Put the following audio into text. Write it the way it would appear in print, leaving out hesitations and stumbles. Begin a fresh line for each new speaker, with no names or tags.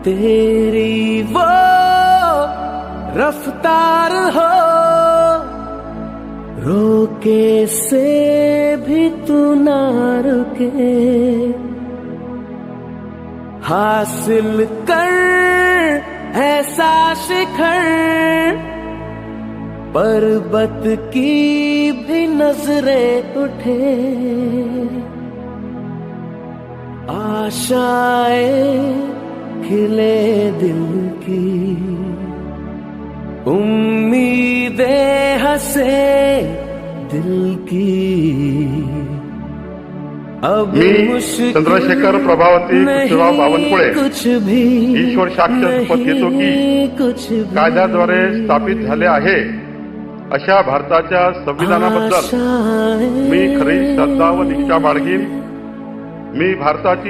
तेरी वो रफ्तार हो, रोके से भी तू ना रुके। हासिल कर ऐसा शिखर, पर्वत की भी नजरें उठे। आशाएं खिले दिल की, उम्मीदें हंसे दिल की। अब
मी चंद्रशेखर प्रभावती पृथ्वीराव बावनकुळे ईश्वर साक्षात शपथ घेतो की कायद्याद्वारे स्थापित झाले आहे अशा भारताच्या संविधानाबद्दल मी खरी श्रद्धा व निष्ठा बाळगीन। मी भारताची